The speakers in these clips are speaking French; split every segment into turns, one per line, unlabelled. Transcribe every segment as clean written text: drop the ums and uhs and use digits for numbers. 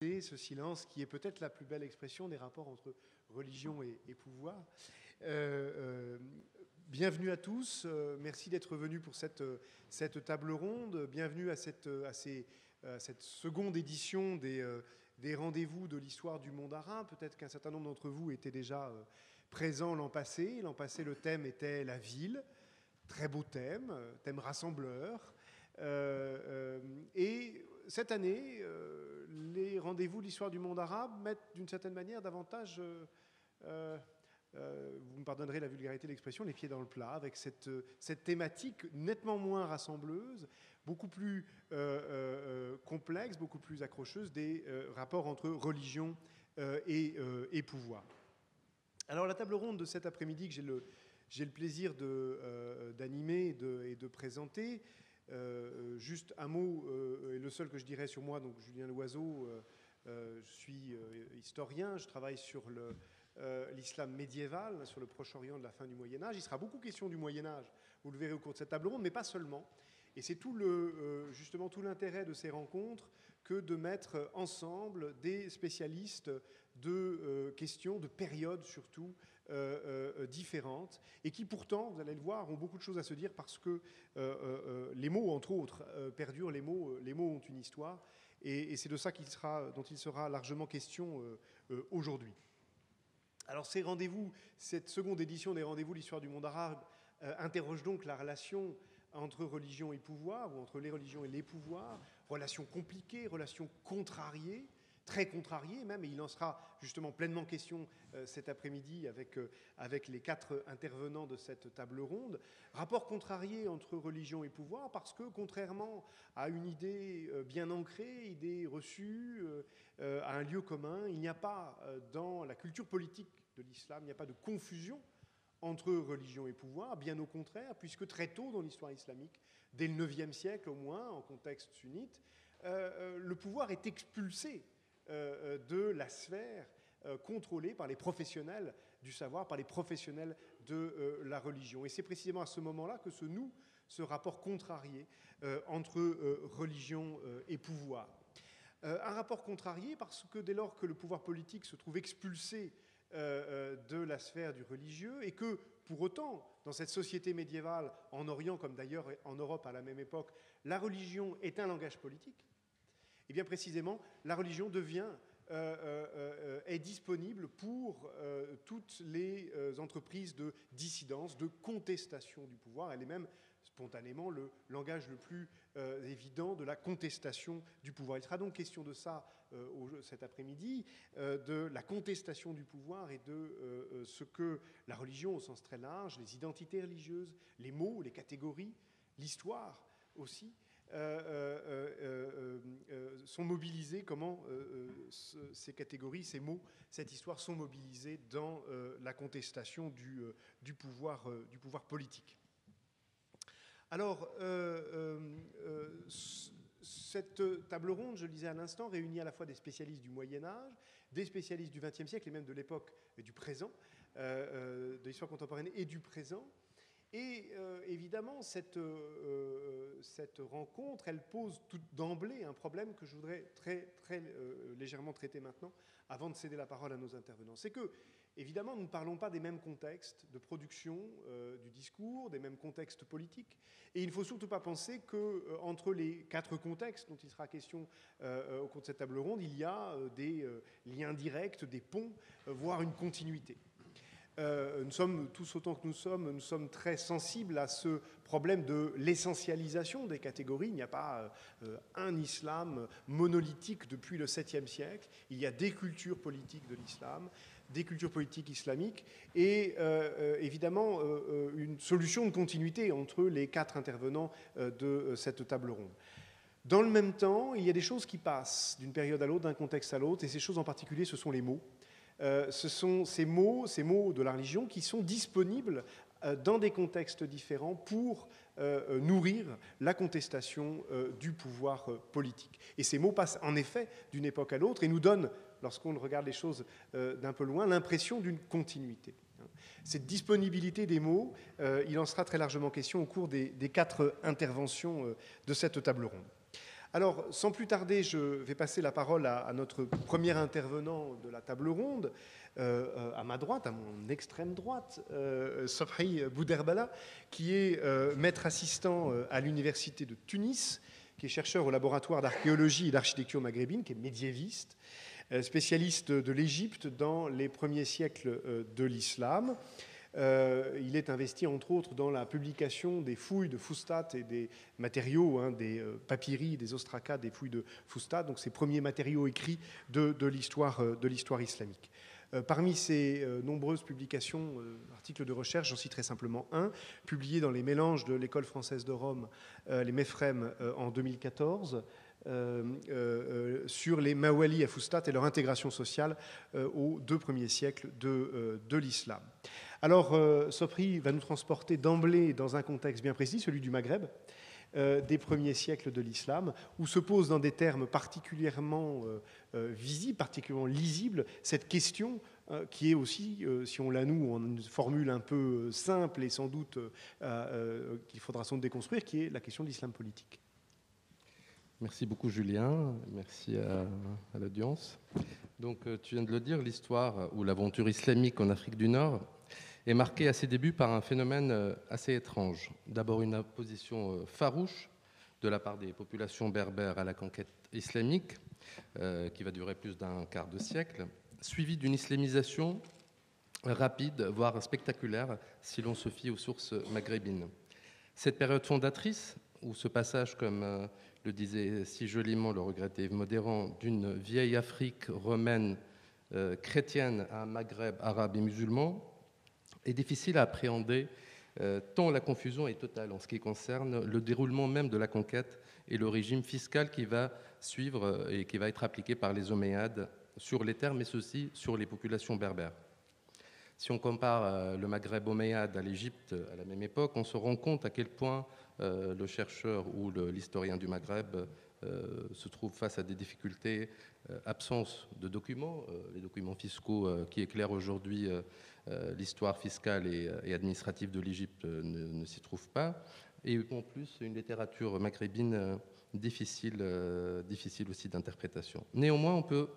ce silence qui est peut-être la plus belle expression des rapports entre religion et pouvoir. Bienvenue à tous, merci d'être venus pour cette table ronde, bienvenue à cette seconde édition des rendez-vous de l'histoire du monde arabe. Peut-être qu'un certain nombre d'entre vous étaient déjà présents l'an passé. L'an passé, le thème était la ville, très beau thème rassembleur. Et cette année, les rendez-vous de l'histoire du monde arabe mettent d'une certaine manière davantage, vous me pardonnerez la vulgarité de l'expression, les pieds dans le plat, avec cette thématique nettement moins rassembleuse, beaucoup plus complexe, beaucoup plus accrocheuse des rapports entre religion et pouvoir. Alors la table ronde de cet après-midi que j'ai le plaisir d'animer et de présenter, juste un mot, et le seul que je dirais sur moi, donc Julien Loiseau, je suis historien, je travaille sur l'islam médiéval, sur le Proche-Orient de la fin du Moyen-Âge. Il sera beaucoup question du Moyen-Âge, vous le verrez au cours de cette table ronde, mais pas seulement. Et c'est justement tout l'intérêt de ces rencontres que de mettre ensemble des spécialistes de questions, de périodes surtout différentes, et qui pourtant, vous allez le voir, ont beaucoup de choses à se dire parce que les mots, entre autres, perdurent, les mots ont une histoire, et c'est de ça dont il sera largement question aujourd'hui. Alors ces rendez-vous, cette seconde édition des rendez-vous de l'histoire du monde arabe interroge donc la relation entre religion et pouvoir, ou entre les religions et les pouvoirs, relation compliquée, relation contrariée, très contrariée même, et il en sera justement pleinement question cet après-midi avec les 4 intervenants de cette table ronde. Rapport contrarié entre religion et pouvoir, parce que contrairement à une idée bien ancrée, idée reçue, à un lieu commun, il n'y a pas dans la culture politique de l'islam, il n'y a pas de confusion entre religion et pouvoir, bien au contraire, puisque très tôt dans l'histoire islamique, dès le IXe siècle au moins, en contexte sunnite, le pouvoir est expulsé de la sphère contrôlée par les professionnels du savoir, par les professionnels de la religion. Et c'est précisément à ce moment-là que se noue ce rapport contrarié entre religion et pouvoir. Un rapport contrarié parce que dès lors que le pouvoir politique se trouve expulsé de la sphère du religieux, et que, pour autant, dans cette société médiévale, en Orient comme d'ailleurs en Europe à la même époque, la religion est un langage politique, et bien précisément, la religion est disponible pour toutes les entreprises de dissidence, de contestation du pouvoir. Elle est même spontanément le langage le plus évident de la contestation du pouvoir. Il sera donc question de ça cet après-midi, de la contestation du pouvoir et de ce que la religion au sens très large, les identités religieuses, les mots, les catégories, l'histoire aussi, sont mobilisés, comment ces catégories, ces mots, cette histoire sont mobilisés dans la contestation du pouvoir politique. Alors, cette table ronde, je le disais à l'instant, réunit à la fois des spécialistes du Moyen-Âge, des spécialistes du XXe siècle et même de l'époque et du présent, de l'histoire contemporaine et du présent. Et évidemment, cette rencontre, elle pose tout d'emblée un problème que je voudrais très légèrement traiter maintenant, avant de céder la parole à nos intervenants. C'est que, évidemment, nous ne parlons pas des mêmes contextes de production du discours, des mêmes contextes politiques. Et il ne faut surtout pas penser qu'entre les 4 contextes dont il sera question au cours de cette table ronde, il y a des liens directs, des ponts, voire une continuité. Nous sommes tous autant que nous sommes très sensibles à ce problème de l'essentialisation des catégories. Il n'y a pas un islam monolithique depuis le 7e siècle. Il y a des cultures politiques de l'islam, des cultures politiques islamiques, et évidemment une solution de continuité entre les 4 intervenants de cette table ronde. Dans le même temps, il y a des choses qui passent d'une période à l'autre, d'un contexte à l'autre, et ces choses en particulier, ce sont les mots. Ce sont ces mots de la religion qui sont disponibles dans des contextes différents pour nourrir la contestation du pouvoir politique. Et ces mots passent en effet d'une époque à l'autre et nous donnent, lorsqu'on regarde les choses d'un peu loin, l'impression d'une continuité. Cette disponibilité des mots, il en sera très largement question au cours des 4 interventions de cette table ronde. Alors, sans plus tarder, je vais passer la parole à notre premier intervenant de la table ronde, à ma droite, à mon extrême droite, Sobhi Bouderbala, qui est maître assistant à l'université de Tunis, qui est chercheur au laboratoire d'archéologie et d'architecture maghrébine, qui est médiéviste, spécialiste de l'Égypte dans les premiers siècles de l'islam. Il est investi entre autres dans la publication des fouilles de Fustat et des matériaux, des papyri, des ostracas, des fouilles de Fustat, donc ces premiers matériaux écrits de l'histoire islamique. Parmi ces nombreuses publications, articles de recherche, j'en citerai simplement un, publié dans les mélanges de l'École française de Rome, les Mephrem, en 2014, sur les Mawali à Fustat et leur intégration sociale aux 2 premiers siècles de l'islam. Alors, Sobhi va nous transporter d'emblée dans un contexte bien précis, celui du Maghreb, des premiers siècles de l'islam, où se pose dans des termes particulièrement visibles, particulièrement lisibles, cette question qui est aussi, si on la noue en une formule un peu simple et sans doute qu'il faudra sans doute déconstruire, qui est la question de l'islam politique.
Merci beaucoup Julien, merci à l'audience. Donc tu viens de le dire, l'histoire ou l'aventure islamique en Afrique du Nord est marquée à ses débuts par un phénomène assez étrange. D'abord une opposition farouche de la part des populations berbères à la conquête islamique, qui va durer plus d'un quart de siècle, suivie d'une islamisation rapide, voire spectaculaire, si l'on se fie aux sources maghrébines. Cette période fondatrice, où ce passage, comme le disait si joliment le regretté Yves Modérand, d'une vieille Afrique romaine chrétienne à un Maghreb arabe et musulman, est difficile à appréhender tant la confusion est totale en ce qui concerne le déroulement même de la conquête et le régime fiscal qui va suivre et qui va être appliqué par les Omeyyades sur les terres, mais aussi sur les populations berbères. Si on compare le Maghreb omeyyade à l'Égypte à la même époque, on se rend compte à quel point le chercheur ou l'historien du Maghreb se trouve face à des difficultés, absence de documents, les documents fiscaux qui éclairent aujourd'hui l'histoire fiscale et administrative de l'Égypte ne s'y trouvent pas, et en plus une littérature maghrébine difficile aussi d'interprétation. Néanmoins, on peut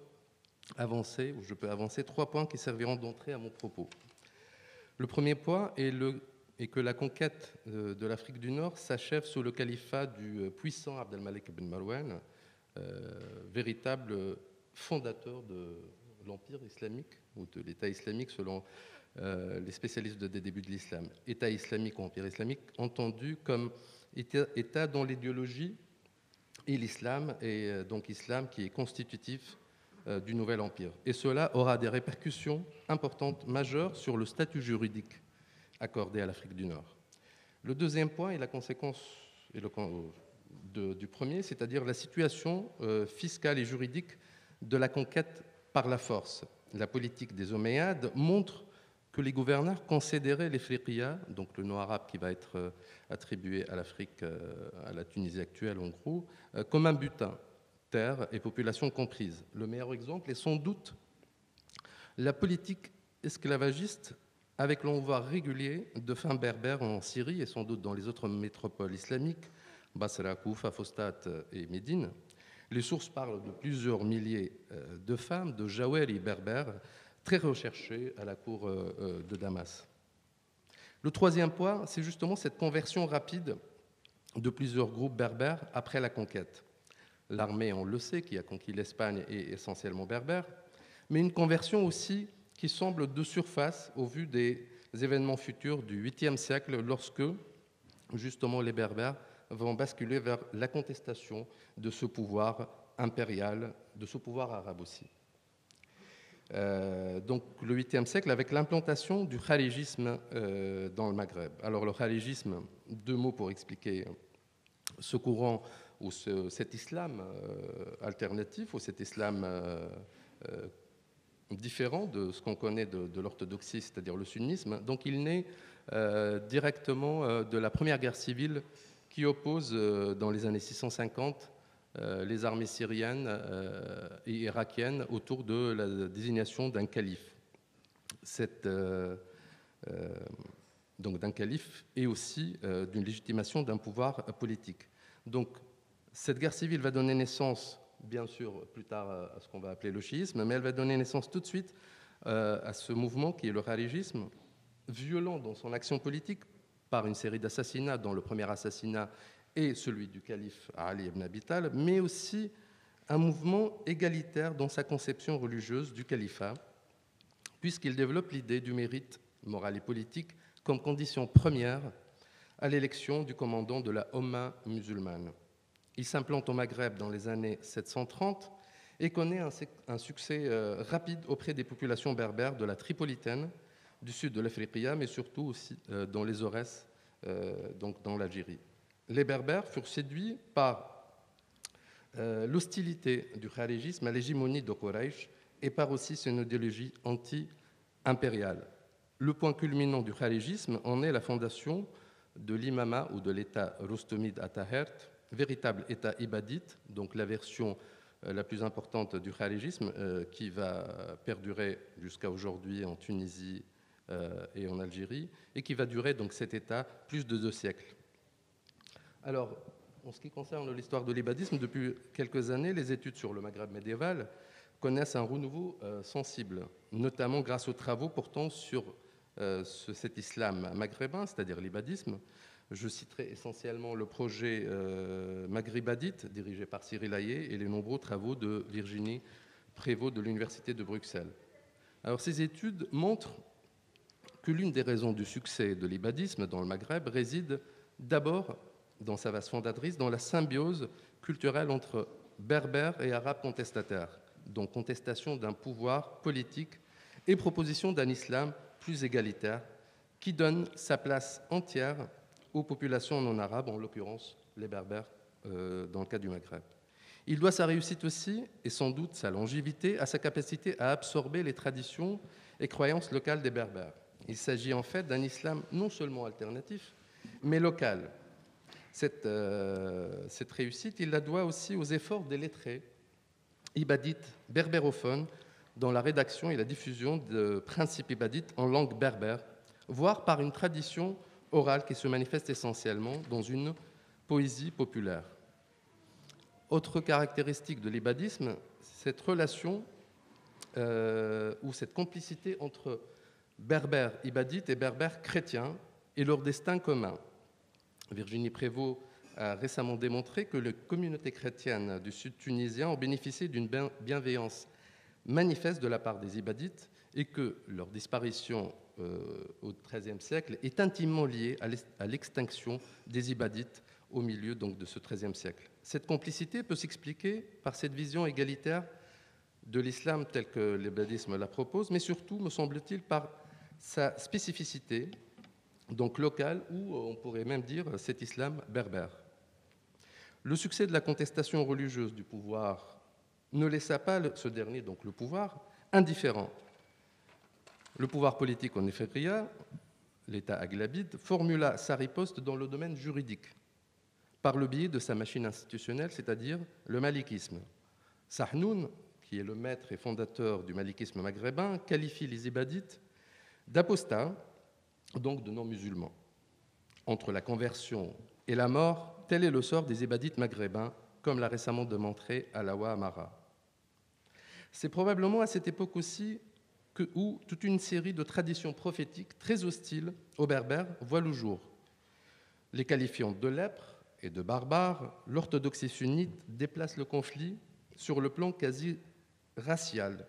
avancer, ou je peux avancer 3 points qui serviront d'entrée à mon propos. Le premier point est que la conquête de l'Afrique du Nord s'achève sous le califat du puissant Abdelmalek ibn Marwan, véritable fondateur de l'Empire islamique, ou de l'État islamique selon les spécialistes des débuts de l'islam. État islamique ou Empire islamique, entendu comme État dont l'idéologie est l'islam, et donc islam qui est constitutif du nouvel empire. Et cela aura des répercussions importantes, majeures, sur le statut juridique accordé à l'Afrique du Nord. Le deuxième point est la conséquence du premier, c'est-à-dire la situation fiscale et juridique de la conquête par la force. La politique des Omeyyades montre que les gouverneurs considéraient les Fliqiya, donc le nom arabe qui va être attribué à l'Afrique, à la Tunisie actuelle en gros, comme un butin, terre et population comprises. Le meilleur exemple est sans doute la politique esclavagiste avec l'envoi régulier de femmes berbères en Syrie et sans doute dans les autres métropoles islamiques, Basra, Koufa, Fustat et Médine. Les sources parlent de plusieurs milliers de femmes, de jawari berbères, très recherchées à la cour de Damas. Le troisième point, c'est justement cette conversion rapide de plusieurs groupes berbères après la conquête. L'armée, on le sait, qui a conquis l'Espagne est essentiellement berbère, mais une conversion aussi qui semble de surface au vu des événements futurs du 8e siècle, lorsque, justement, les Berbères vont basculer vers la contestation de ce pouvoir impérial, de ce pouvoir arabe aussi. Donc le 8e siècle, avec l'implantation du kharijisme dans le Maghreb. Alors le kharijisme, 2 mots pour expliquer ce courant ou cet islam alternatif, ou cet islam différent de ce qu'on connaît de l'orthodoxie, c'est-à-dire le sunnisme. Donc il naît directement de la première guerre civile qui oppose dans les années 650 les armées syriennes et irakiennes autour de la désignation d'un calife. Donc d'un calife et aussi d'une légitimation d'un pouvoir politique. Donc Cette guerre civile va donner naissance, bien sûr, plus tard à ce qu'on va appeler le chiisme, mais elle va donner naissance tout de suite à ce mouvement qui est le kharijisme, violent dans son action politique par une série d'assassinats, dont le premier assassinat est celui du calife Ali ibn Abi Talib, mais aussi un mouvement égalitaire dans sa conception religieuse du califat, puisqu'il développe l'idée du mérite moral et politique comme condition première à l'élection du commandant de la Ummah musulmane. Il s'implante au Maghreb dans les années 730 et connaît un succès rapide auprès des populations berbères de la Tripolitaine, du sud de l'Afriqiya, mais surtout aussi dans les Aurès, donc dans l'Algérie. Les Berbères furent séduits par l'hostilité du kharijisme à l'hégémonie de Quraysh et par aussi son idéologie anti-impériale. Le point culminant du kharijisme en est la fondation de l'imama ou de l'État Rostomide à Tahert, véritable État ibadite, donc la version la plus importante du kharijisme, qui va perdurer jusqu'à aujourd'hui en Tunisie et en Algérie, et qui va durer donc cet État plus de 2 siècles. Alors, en ce qui concerne l'histoire de l'ibadisme, depuis quelques années, les études sur le Maghreb médiéval connaissent un renouveau sensible, notamment grâce aux travaux portant sur cet islam maghrébin, c'est-à-dire l'ibadisme. Je citerai essentiellement le projet Maghribadite, dirigé par Cyril Hayet, et les nombreux travaux de Virginie Prévost de l'Université de Bruxelles. Alors, ces études montrent que l'une des raisons du succès de l'ibadisme dans le Maghreb réside d'abord dans sa vaste fondatrice, dans la symbiose culturelle entre berbères et arabes contestataires, donc contestation d'un pouvoir politique et proposition d'un islam plus égalitaire qui donne sa place entière aux populations non arabes, en l'occurrence les berbères dans le cas du Maghreb. Il doit sa réussite aussi, et sans doute sa longévité, à sa capacité à absorber les traditions et croyances locales des berbères. Il s'agit en fait d'un islam non seulement alternatif, mais local. Cette réussite, il la doit aussi aux efforts des lettrés ibadites berbérophones dans la rédaction et la diffusion de principes ibadites en langue berbère, voire par une tradition orale qui se manifeste essentiellement dans une poésie populaire. Autre caractéristique de l'ibadisme, cette relation ou cette complicité entre berbères ibadites et berbères chrétiens et leur destin commun. Virginie Prévost a récemment démontré que les communautés chrétiennes du sud tunisien ont bénéficié d'une bienveillance manifeste de la part des ibadites et que leur disparition au XIIIe siècle est intimement liée à l'extinction des ibadites au milieu donc, de ce XIIIe siècle. Cette complicité peut s'expliquer par cette vision égalitaire de l'islam tel que l'ibadisme la propose, mais surtout, me semble-t-il, par sa spécificité donc local, ou on pourrait même dire cet islam berbère. Le succès de la contestation religieuse du pouvoir ne laissa pas ce dernier, donc le pouvoir, indifférent. Le pouvoir politique en Ifriqiya, l'État aghlabide, formula sa riposte dans le domaine juridique, par le biais de sa machine institutionnelle, c'est-à-dire le malikisme. Sahnoun, qui est le maître et fondateur du malikisme maghrébin, qualifie les ibadites d'apostats, donc de non-musulmans. Entre la conversion et la mort, tel est le sort des ibadites maghrébins, comme l'a récemment démontré Alawa Amara. C'est probablement à cette époque aussi où toute une série de traditions prophétiques très hostiles aux berbères voient le jour. Les qualifiant de lèpres et de barbares, l'orthodoxie sunnite déplace le conflit sur le plan quasi racial,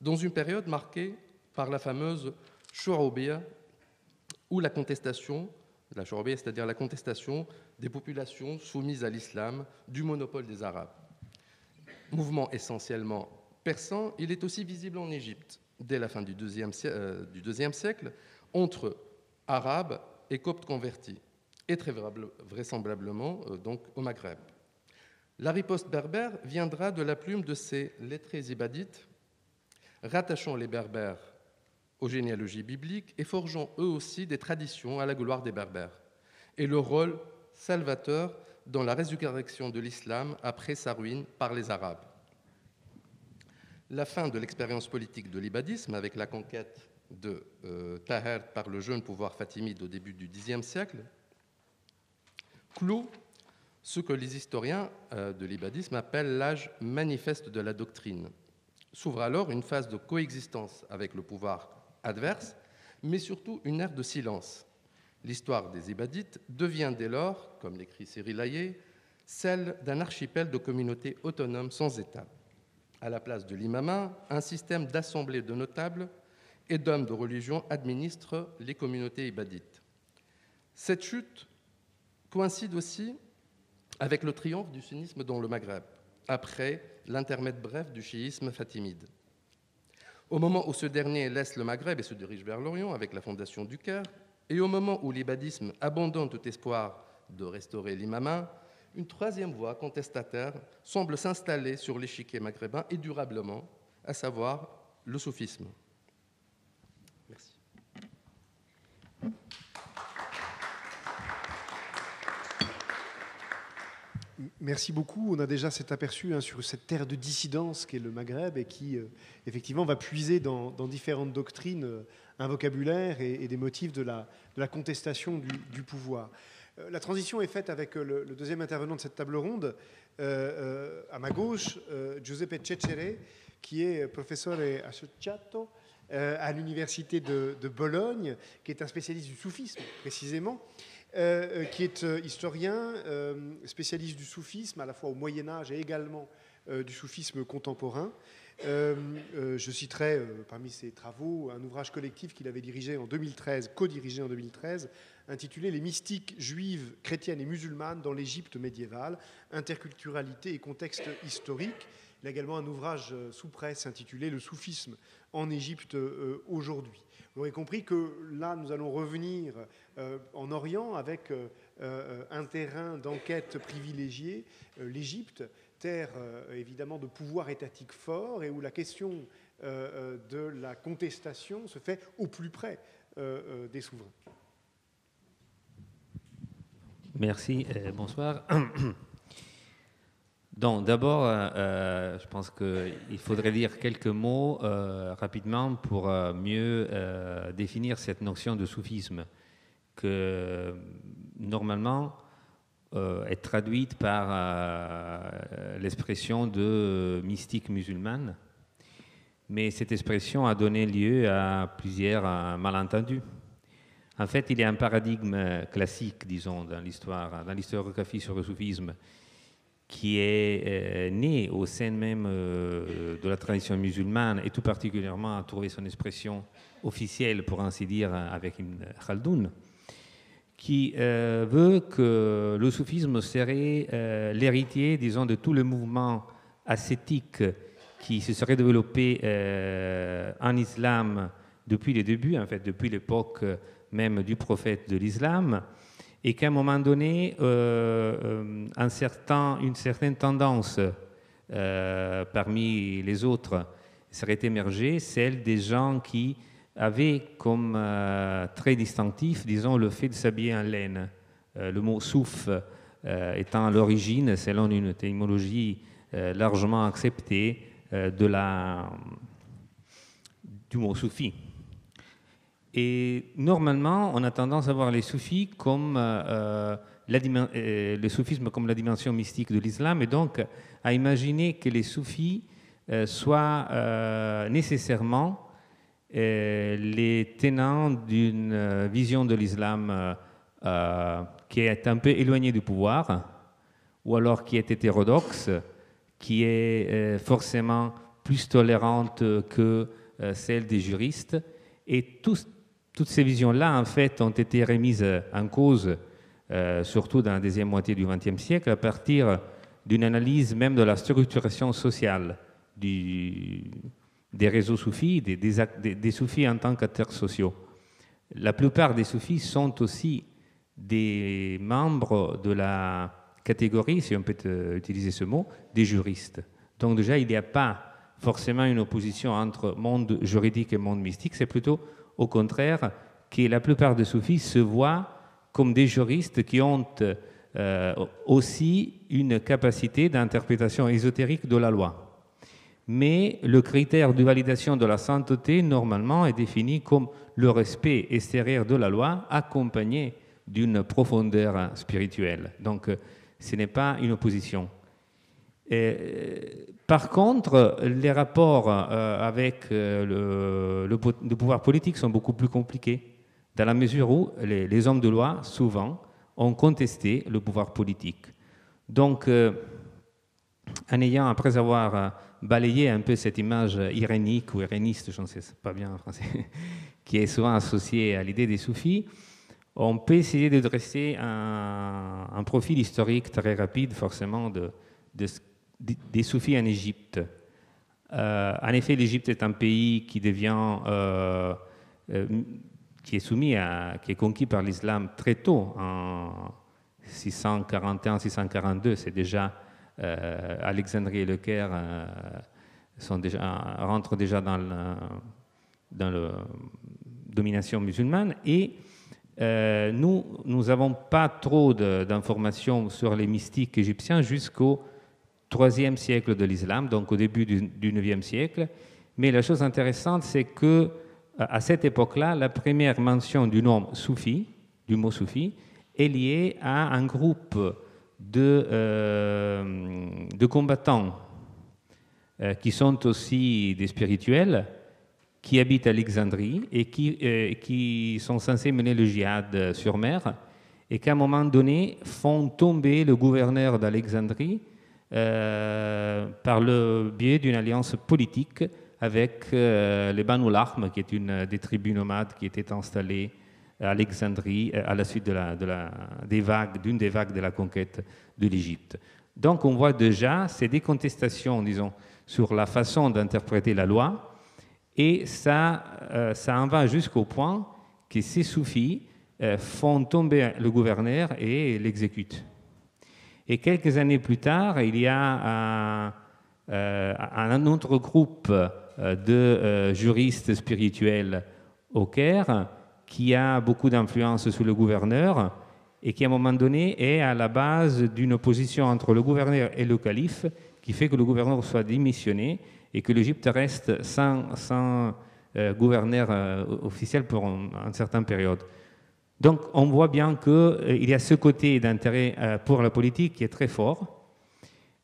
dans une période marquée par la fameuse Shouroubia, ou la contestation, la Shouroubia, c'est-à-dire la contestation des populations soumises à l'islam du monopole des Arabes. Mouvement essentiellement persan, il est aussi visible en Égypte, dès la fin du IIe siècle, entre Arabes et Coptes convertis, et très vraisemblablement donc au Maghreb. La riposte berbère viendra de la plume de ces lettrés ibadites, rattachant les berbères aux généalogies bibliques et forgeant eux aussi des traditions à la gloire des berbères, et leur rôle salvateur dans la résurrection de l'islam après sa ruine par les Arabes. La fin de l'expérience politique de l'ibadisme, avec la conquête de Tahert par le jeune pouvoir fatimide au début du Xe siècle, clôt ce que les historiens de l'ibadisme appellent l'âge manifeste de la doctrine. S'ouvre alors une phase de coexistence avec le pouvoir adverse, mais surtout une ère de silence. L'histoire des Ibadites devient dès lors, comme l'écrit Cyril Hayet, celle d'un archipel de communautés autonomes sans État. À la place de l'imama, un système d'assemblées de notables et d'hommes de religion administre les communautés ibadites. Cette chute coïncide aussi avec le triomphe du sunnisme dans le Maghreb, après l'intermède bref du chiisme fatimide. Au moment où ce dernier laisse le Maghreb et se dirige vers l'Orient avec la fondation du Caire, et au moment où l'ibadisme abandonne tout espoir de restaurer l'imama, une troisième voie contestataire semble s'installer sur l'échiquier maghrébin et durablement, à savoir le soufisme. Merci.
Merci beaucoup. On a déjà cet aperçu sur cette terre de dissidence qu'est le Maghreb et qui, effectivement, va puiser dans différentes doctrines un vocabulaire et des motifs de la contestation du pouvoir. La transition est faite avec le deuxième intervenant de cette table ronde. À ma gauche, Giuseppe Cecere, qui est professeur associato à l'université de Bologne, qui est un spécialiste du soufisme, précisément, qui est historien, spécialiste du soufisme, à la fois au Moyen-Âge et également du soufisme contemporain. Je citerai parmi ses travaux un ouvrage collectif qu'il avait dirigé en 2013, co-dirigé en 2013, intitulé « Les mystiques juives, chrétiennes et musulmanes dans l'Égypte médiévale, interculturalité et contexte historique ». Il a également un ouvrage sous presse intitulé « Le soufisme en Égypte aujourd'hui ». Vous aurez compris que là, nous allons revenir en Orient avec un terrain d'enquête privilégié, l'Égypte, terre évidemment de pouvoir étatique fort et où la question de la contestation se fait au plus près des souverains.
Merci, bonsoir. Donc, d'abord, je pense qu'il faudrait dire quelques mots rapidement pour mieux définir cette notion de soufisme que, normalement, est traduite par l'expression de mystique musulmane. Mais cette expression a donné lieu à plusieurs malentendus. En fait, il y a un paradigme classique, disons, dans l'historiographie sur le soufisme, qui est né au sein même de la tradition musulmane et tout particulièrement a trouvé son expression officielle, pour ainsi dire, avec Ibn Khaldoun, qui veut que le soufisme serait l'héritier, disons, de tout le mouvement ascétique qui se serait développé en islam depuis les débuts, en fait, depuis l'époque même du prophète de l'islam, et qu'à un moment donné, une certaine tendance parmi les autres serait émergée, celle des gens qui avaient comme trait distinctif, disons, le fait de s'habiller en laine. Le mot souf étant à l'origine, selon une étymologie largement acceptée, du mot soufi. Et normalement, on a tendance à voir les soufis comme le soufisme comme la dimension mystique de l'islam, et donc à imaginer que les soufis soient nécessairement les tenants d'une vision de l'islam qui est un peu éloignée du pouvoir, ou alors qui est hétérodoxe, qui est forcément plus tolérante que celle des juristes. Et toutes ces visions-là, en fait, ont été remises en cause, surtout dans la deuxième moitié du XXe siècle, à partir d'une analyse même de la structuration sociale des réseaux soufis, des soufis en tant qu'acteurs sociaux. La plupart des soufis sont aussi des membres de la catégorie, si on peut utiliser ce mot, des juristes. Donc déjà, il n'y a pas forcément une opposition entre monde juridique et monde mystique, c'est plutôt au contraire que la plupart des soufis se voient comme des juristes qui ont aussi une capacité d'interprétation ésotérique de la loi. Mais le critère de validation de la sainteté, normalement, est défini comme le respect extérieur de la loi accompagné d'une profondeur spirituelle. Donc, Ce n'est pas une opposition. Par contre, les rapports avec le pouvoir politique sont beaucoup plus compliqués, dans la mesure où les hommes de loi, souvent, ont contesté le pouvoir politique. Donc, après avoir balayé un peu cette image irénique ou iréniste, je ne sais pas bien en français, qui est souvent associée à l'idée des soufis, on peut essayer de dresser un profil historique très rapide, forcément, des soufis en Égypte. En effet, l'Égypte est un pays qui devient, qui est conquis par l'islam très tôt, en 641-642. C'est déjà Alexandrie et le Caire rentrent déjà dans la domination musulmane. Et nous n'avons pas trop d'informations sur les mystiques égyptiens jusqu'au IIIe siècle de l'islam, donc au début du IXe siècle. Mais la chose intéressante, c'est que à cette époque-là, la première mention du nom soufi, du mot soufi, est liée à un groupe de combattants qui sont aussi des spirituels, qui habitent à Alexandrie et qui sont censés mener le djihad sur mer, et qu'à un moment donné font tomber le gouverneur d'Alexandrie par le biais d'une alliance politique avec les Banu Lahm, qui est une des tribus nomades qui étaient installées à Alexandrie à la suite d'une des vagues de la conquête de l'Égypte. Donc on voit déjà des contestations, disons, sur la façon d'interpréter la loi, et ça en va jusqu'au point que ces soufis font tomber le gouverneur et l'exécutent. Et quelques années plus tard, il y a un autre groupe de juristes spirituels au Caire qui a beaucoup d'influence sur le gouverneur et qui, à un moment donné, est à la base d'une opposition entre le gouverneur et le calife qui fait que le gouverneur soit démissionné et que l'Égypte reste sans gouverneur officiel pour une certaine période. Donc, on voit bien qu'il y a ce côté d'intérêt pour la politique qui est très fort.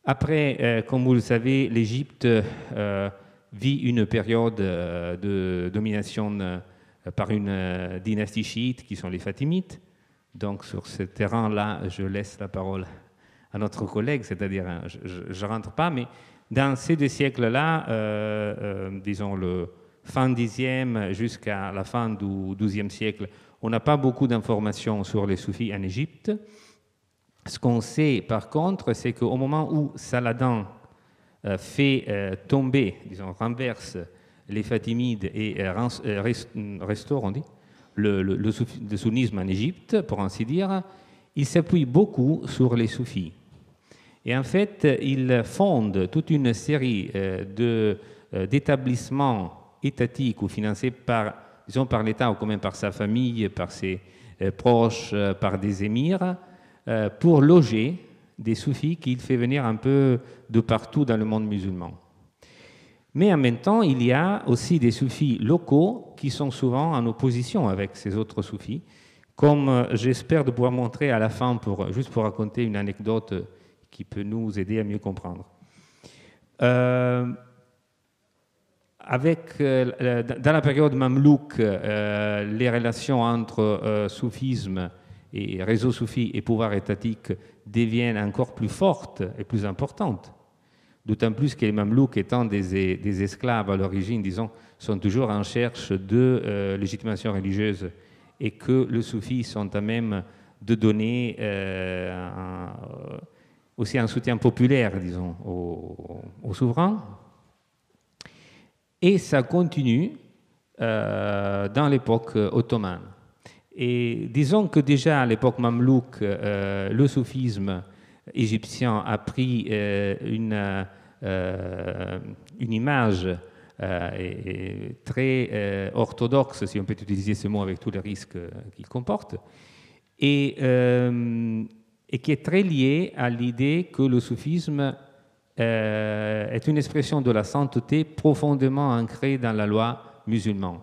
Après, comme vous le savez, l'Égypte vit une période de domination par une dynastie chiite qui sont les Fatimites. Donc, sur ce terrain-là, je laisse la parole à notre collègue, c'est-à-dire, je ne rentre pas, mais dans ces deux siècles-là, disons le fin 10e jusqu'à la fin du 12e siècle, on n'a pas beaucoup d'informations sur les soufis en Égypte. Ce qu'on sait, par contre, c'est qu'au moment où Saladin fait tomber, disons, renverse les Fatimides et restaure, on dit, le sunnisme en Égypte, pour ainsi dire, il s'appuie beaucoup sur les soufis. Et en fait, il fonde toute une série d'établissements étatiques ou financés par l'État ou quand même par sa famille, par ses proches, par des émirs, pour loger des soufis qu'il fait venir un peu de partout dans le monde musulman. Mais en même temps, il y a aussi des soufis locaux qui sont souvent en opposition avec ces autres soufis, comme j'espère de pouvoir montrer à la fin, juste pour raconter une anecdote qui peut nous aider à mieux comprendre. Dans la période mamelouk, les relations entre soufisme et réseau soufi et pouvoir étatique deviennent encore plus fortes et plus importantes. D'autant plus que les Mamelouks, étant des esclaves à l'origine, disons, sont toujours en recherche de légitimation religieuse et que les soufis sont à même de donner aussi un soutien populaire, disons, aux souverains. Et ça continue dans l'époque ottomane. Et disons que déjà à l'époque mamelouk, le soufisme égyptien a pris une image très orthodoxe, si on peut utiliser ce mot avec tous les risques qu'il comporte, et qui est très liée à l'idée que le soufisme est une expression de la sainteté profondément ancrée dans la loi musulmane.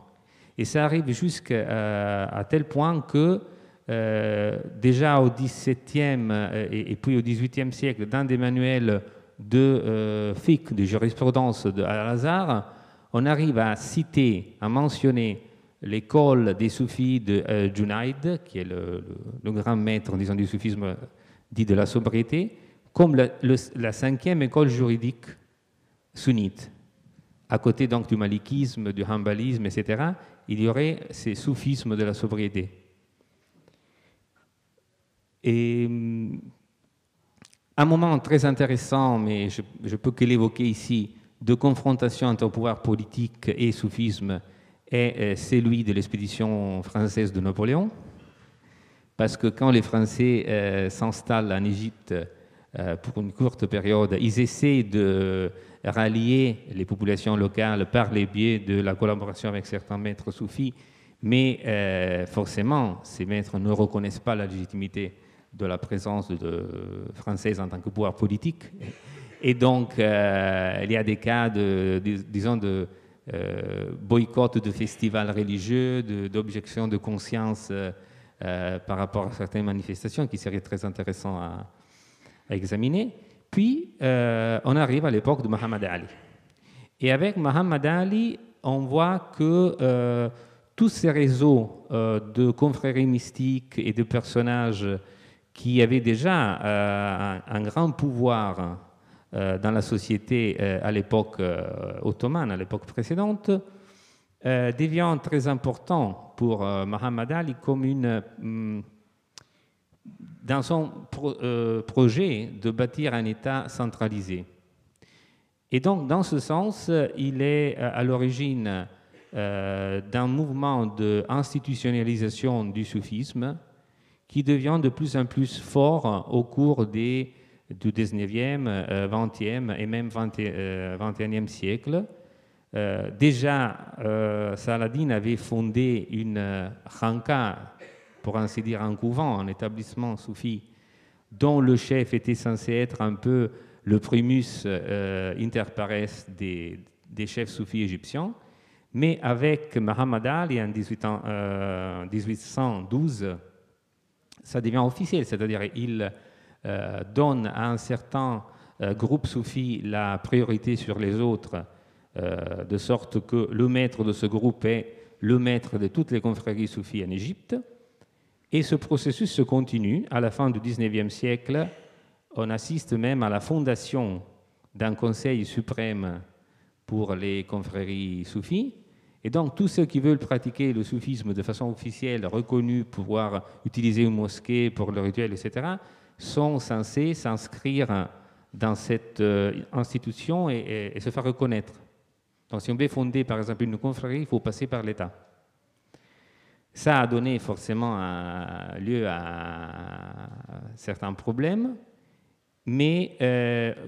Et ça arrive jusqu'à tel point que déjà au XVIIe et puis au XVIIIe siècle, dans des manuels de fiqh, de jurisprudence de Al-Azhar, on arrive à citer, à mentionner l'école des soufis de Junayd, qui est le grand maître, disons, du soufisme dit de la sobriété, comme la cinquième école juridique sunnite. À côté donc du malikisme, du hanbalisme, etc., il y aurait ces soufismes de la sobriété. Et un moment très intéressant, mais je ne peux que l'évoquer ici, de confrontation entre pouvoir politique et soufisme est celui de l'expédition française de Napoléon. Parce que quand les Français s'installent en Égypte pour une courte période, ils essaient de rallier les populations locales par les biais de la collaboration avec certains maîtres soufis, mais forcément, ces maîtres ne reconnaissent pas la légitimité de la présence française en tant que pouvoir politique. Et donc, il y a des cas de boycott de festivals religieux, d'objection de conscience par rapport à certaines manifestations qui seraient très intéressantes à examiner. Puis, on arrive à l'époque de Muhammad Ali. Et avec Muhammad Ali, on voit que tous ces réseaux de confréries mystiques et de personnages qui avaient déjà un grand pouvoir dans la société à l'époque ottomane, à l'époque précédente, devient très important pour Muhammad Ali comme dans son projet de bâtir un État centralisé. Et donc, dans ce sens, il est à l'origine d'un mouvement d'institutionnalisation du soufisme qui devient de plus en plus fort au cours du 19e, 20e et même 21e siècle. Déjà, Saladin avait fondé une khanqa, pour ainsi dire un couvent, un établissement soufi, dont le chef était censé être un peu le primus inter pares des chefs soufis égyptiens. Mais avec Muhammad Ali en 1812, ça devient officiel, c'est-à-dire il donne à un certain groupe soufi la priorité sur les autres, de sorte que le maître de ce groupe est le maître de toutes les confréries soufis en Égypte. Et ce processus se continue. À la fin du XIXe siècle, on assiste même à la fondation d'un conseil suprême pour les confréries soufis. Et donc, tous ceux qui veulent pratiquer le soufisme de façon officielle, reconnue, pouvoir utiliser une mosquée pour le rituel, etc., sont censés s'inscrire dans cette institution et se faire reconnaître. Donc, si on veut fonder, par exemple, une confrérie, il faut passer par l'État. Ça a donné forcément lieu à certains problèmes, mais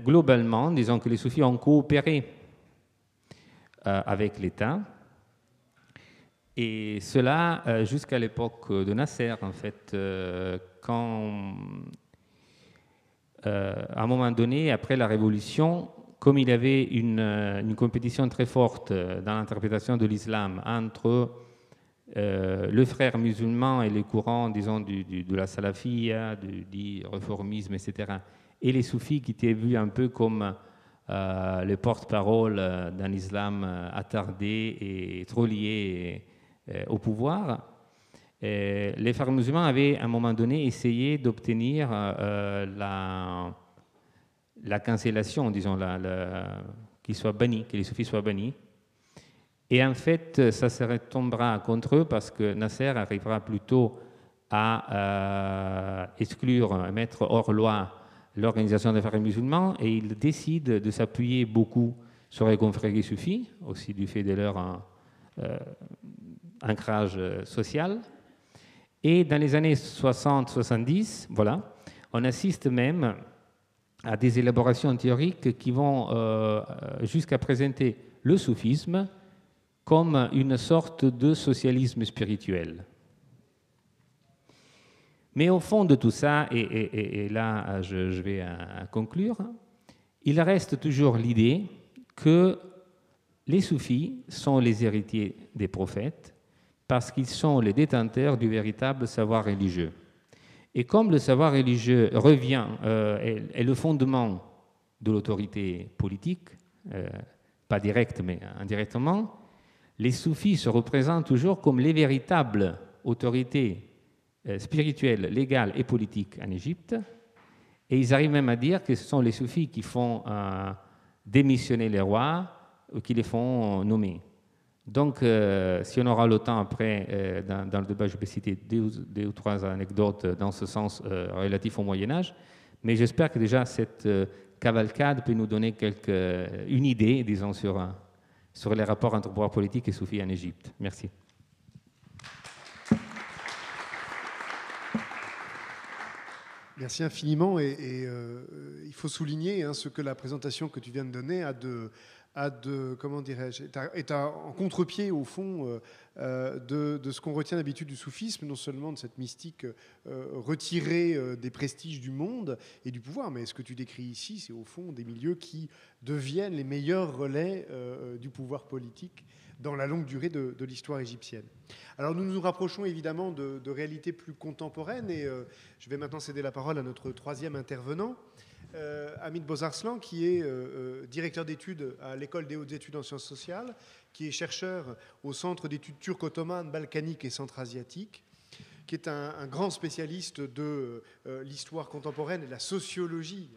globalement, disons que les soufis ont coopéré avec l'État. Et cela jusqu'à l'époque de Nasser, en fait, quand, à un moment donné, après la Révolution, comme il y avait une compétition très forte dans l'interprétation de l'islam entre le frère musulman et les courants, disons, de la salafia, du réformisme, etc., et les soufis qui étaient vus un peu comme les porte-parole d'un islam attardé et trop lié au pouvoir, les frères musulmans avaient à un moment donné essayé d'obtenir la cancellation, disons, qu'ils soient bannis, que les soufis soient bannis. Et en fait, ça se retombera contre eux parce que Nasser arrivera plutôt à exclure, à mettre hors loi l'organisation des frères musulmans, et il décide de s'appuyer beaucoup sur les confréries soufis, aussi du fait de leur ancrage social. Et dans les années 60-70, voilà, on assiste même à des élaborations théoriques qui vont jusqu'à présenter le soufisme comme une sorte de socialisme spirituel. Mais au fond de tout ça, et là je vais conclure, il reste toujours l'idée que les soufis sont les héritiers des prophètes, parce qu'ils sont les détenteurs du véritable savoir religieux. Et comme le savoir religieux revient, est le fondement de l'autorité politique, pas directe mais indirectement, les soufis se représentent toujours comme les véritables autorités spirituelles, légales et politiques en Égypte. Et ils arrivent même à dire que ce sont les soufis qui font démissionner les rois ou qui les font nommer. Donc, si on aura le temps après, dans le débat, je vais citer deux ou trois anecdotes dans ce sens relatif au Moyen-Âge. Mais j'espère que déjà cette cavalcade peut nous donner une idée, disons, sur les rapports entre pouvoir politique et soufis en Égypte. Merci.
Merci infiniment. Et il faut souligner ce que la présentation que tu viens de donner comment dirais-je, est en contre-pied au fond de ce qu'on retient d'habitude du soufisme, non seulement de cette mystique retirée des prestiges du monde et du pouvoir, mais ce que tu décris ici, c'est au fond des milieux qui deviennent les meilleurs relais du pouvoir politique dans la longue durée de l'histoire égyptienne. Alors nous nous rapprochons évidemment de réalités plus contemporaines et je vais maintenant céder la parole à notre troisième intervenant, Hamid Bozarslan, qui est directeur d'études à l'École des hautes études en sciences sociales, qui est chercheur au Centre d'études turco-ottomanes, balkaniques et centra-asiatiques, qui est un grand spécialiste de l'histoire contemporaine et de la sociologie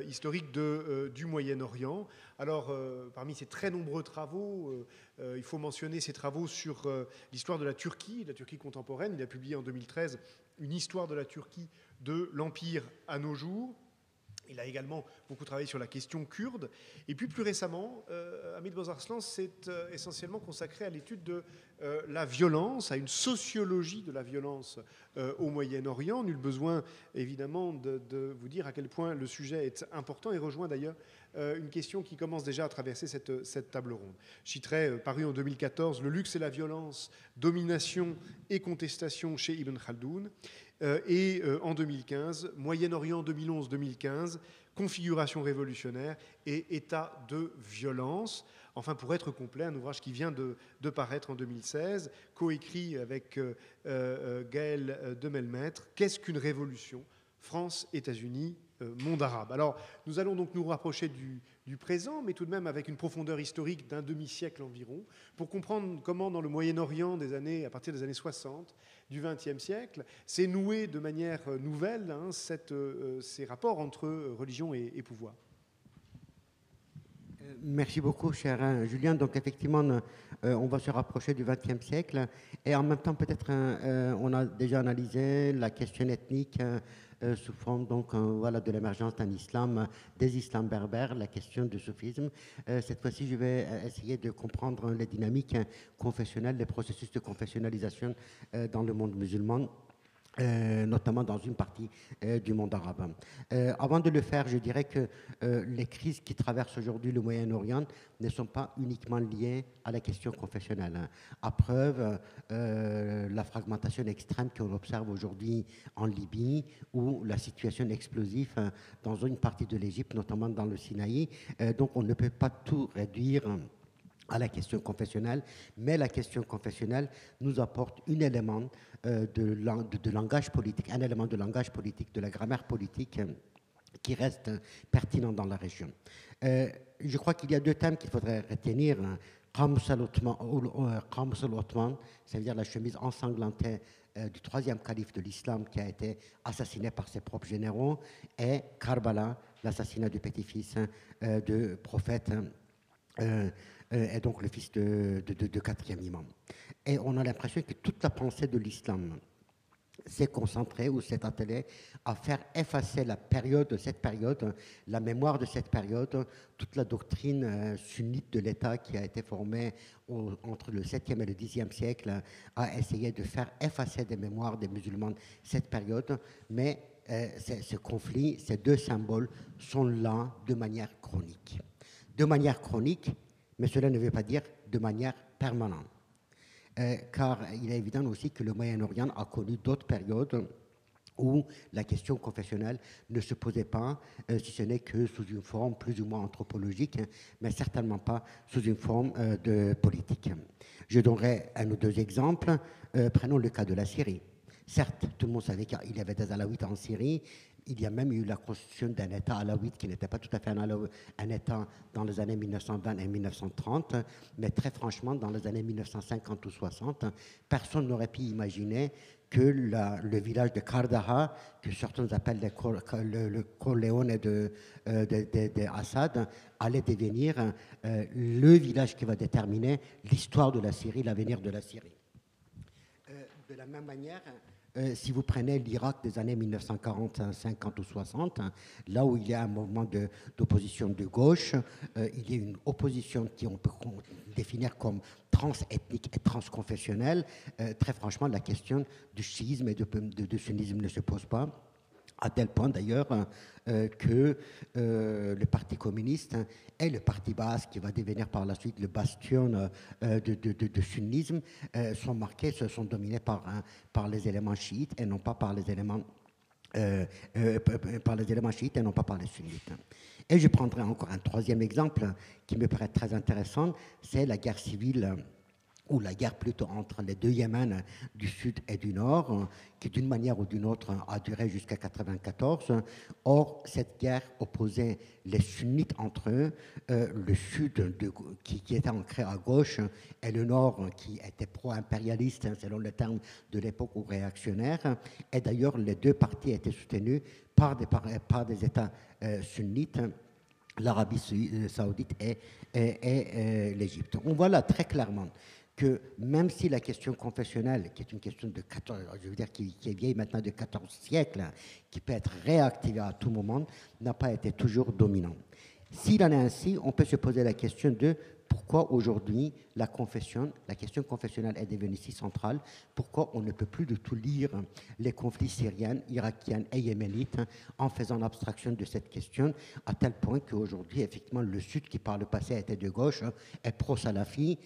historique du Moyen-Orient. Alors, parmi ses très nombreux travaux, il faut mentionner ses travaux sur l'histoire de la Turquie contemporaine. Il a publié en 2013 une histoire de la Turquie de l'Empire à nos jours. Il a également beaucoup travaillé sur la question kurde. Et puis plus récemment, Hamid Bozarslan s'est essentiellement consacré à l'étude de la violence, à une sociologie de la violence au Moyen-Orient. Nul besoin, évidemment, de vous dire à quel point le sujet est important et rejoint d'ailleurs une question qui commence déjà à traverser cette table ronde. Je citerai, paru en 2014, « Le luxe et la violence, domination et contestation chez Ibn Khaldoun ». Et en 2015, Moyen-Orient 2011-2015, configuration révolutionnaire et état de violence. Enfin, pour être complet, un ouvrage qui vient de paraître en 2016, coécrit avec Gaël Demelmaître, « Qu'est-ce qu'une révolution ? France, États-Unis, monde arabe ». Alors, nous allons donc nous rapprocher du présent, mais tout de même avec une profondeur historique d'un demi-siècle environ, pour comprendre comment, dans le Moyen-Orient à partir des années 60, du XXe siècle, s'est noué de manière nouvelle ces rapports entre religion et pouvoir.
Merci beaucoup, cher Julien. Donc, effectivement, on va se rapprocher du XXe siècle. Et en même temps, peut-être, on a déjà analysé la question ethnique sous forme de l'émergence d'un islam, des islams berbères, la question du soufisme. Cette fois-ci, je vais essayer de comprendre les dynamiques confessionnelles, les processus de confessionnalisation dans le monde musulman, notamment dans une partie du monde arabe. Avant de le faire, je dirais que les crises qui traversent aujourd'hui le Moyen-Orient ne sont pas uniquement liées à la question confessionnelle. À preuve, la fragmentation extrême qu'on observe aujourd'hui en Libye ou la situation explosive dans une partie de l'Égypte, notamment dans le Sinaï. Donc on ne peut pas tout réduire à la question confessionnelle, mais la question confessionnelle nous apporte un élément de langage politique, un élément de langage politique, de la grammaire politique qui reste pertinent dans la région. Je crois qu'il y a deux thèmes qu'il faudrait retenir. Qams al-Othman, c'est-à-dire la chemise ensanglantée du troisième calife de l'islam qui a été assassiné par ses propres généraux, et Karbala, l'assassinat du petit-fils du prophète, est donc le fils de quatrième imam. Et on a l'impression que toute la pensée de l'islam s'est concentrée ou s'est attelée à faire effacer cette période, la mémoire de cette période, toute la doctrine sunnite de l'État qui a été formée entre le 7e et le 10e siècle a essayé de faire effacer des mémoires des musulmans cette période, mais ce conflit, ces deux symboles sont là de manière chronique. De manière chronique, mais cela ne veut pas dire de manière permanente. Car il est évident aussi que le Moyen-Orient a connu d'autres périodes où la question confessionnelle ne se posait pas, si ce n'est que sous une forme plus ou moins anthropologique, mais certainement pas sous une forme de politique. Je donnerai un ou deux exemples. Prenons le cas de la Syrie. Certes, tout le monde savait qu'il y avait des alaouites en Syrie. Il y a même eu la construction d'un État alaouite qui n'était pas tout à fait un État dans les années 1920 et 1930, mais très franchement, dans les années 1950 ou 60, personne n'aurait pu imaginer que le village de Kardaha, que certains appellent le Corleone de Assad, allait devenir le village qui va déterminer l'histoire de la Syrie, l'avenir de la Syrie. De la même manière, si vous prenez l'Irak des années 1940, 50 ou 60, là où il y a un mouvement d'opposition de gauche, il y a une opposition qu'on peut définir comme transethnique et transconfessionnelle. Très franchement, la question du chiisme et du sunnisme ne se pose pas. À tel point d'ailleurs que le Parti communiste et le Parti basse, qui va devenir par la suite le bastion de sunnisme, sont dominés par les éléments chiites et non pas par les éléments chiites et non pas par les sunnites. Et je prendrai encore un troisième exemple qui me paraît très intéressant, c'est la guerre civile ou la guerre plutôt entre les deux Yémen du Sud et du Nord, qui d'une manière ou d'une autre a duré jusqu'à 1994. Or, cette guerre opposait les sunnites entre eux, le Sud qui était ancré à gauche et le Nord qui était pro-impérialiste, selon le terme de l'époque, ou réactionnaire. Et d'ailleurs, les deux partis étaient soutenus par des États sunnites, l'Arabie saoudite et l'Égypte. On voit là très clairement que même si la question confessionnelle, qui est une question de 14, je veux dire qui est vieille maintenant de 14 siècles, qui peut être réactivée à tout moment, n'a pas été toujours dominante. S'il en est ainsi, on peut se poser la question de pourquoi aujourd'hui la question confessionnelle est devenue si centrale, pourquoi on ne peut plus du tout lire les conflits syriens, irakiens et yéménites en faisant abstraction de cette question, à tel point qu'aujourd'hui, effectivement, le Sud, qui par le passé était de gauche, est pro-salafi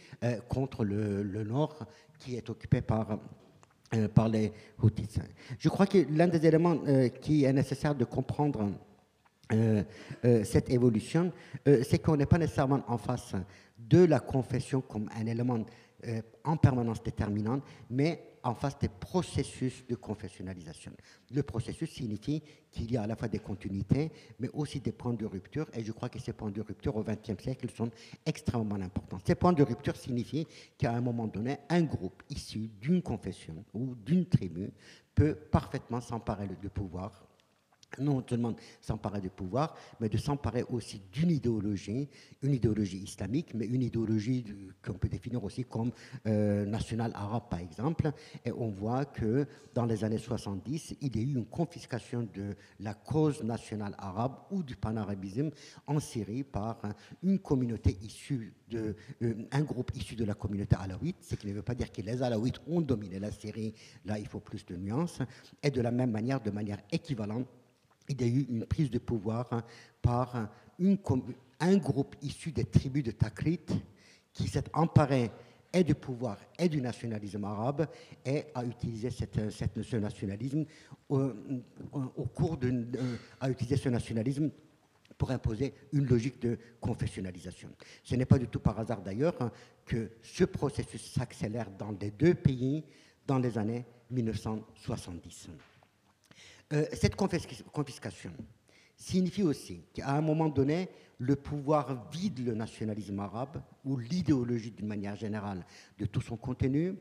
contre le Nord, qui est occupé par les Houthis. Je crois que l'un des éléments qui est nécessaire de comprendre cette évolution, c'est qu'on n'est pas nécessairement en face de la confession comme un élément en permanence déterminant, mais en face des processus de confessionnalisation. Le processus signifie qu'il y a à la fois des continuités, mais aussi des points de rupture, et je crois que ces points de rupture au XXe siècle sont extrêmement importants. Ces points de rupture signifient qu'à un moment donné, un groupe issu d'une confession ou d'une tribu peut parfaitement s'emparer du pouvoir, non seulement s'emparer du pouvoir, mais de s'emparer aussi d'une idéologie, une idéologie islamique, mais une idéologie qu'on peut définir aussi comme nationale arabe, par exemple. Et on voit que dans les années 70, il y a eu une confiscation de la cause nationale arabe ou du panarabisme en Syrie par une communauté issue un groupe issu de la communauté alaouite, ce qui ne veut pas dire que les alaouites ont dominé la Syrie, là il faut plus de nuances, et de la même manière, de manière équivalente, il y a eu une prise de pouvoir par un groupe issu des tribus de Takrit qui s'est emparé et du pouvoir et du nationalisme arabe et a utilisé ce nationalisme a utilisé ce nationalisme pour imposer une logique de confessionnalisation. Ce n'est pas du tout par hasard d'ailleurs que ce processus s'accélère dans les deux pays dans les années 1970. Cette confiscation signifie aussi qu'à un moment donné, le pouvoir vide le nationalisme arabe ou l'idéologie d'une manière générale de tout son contenu.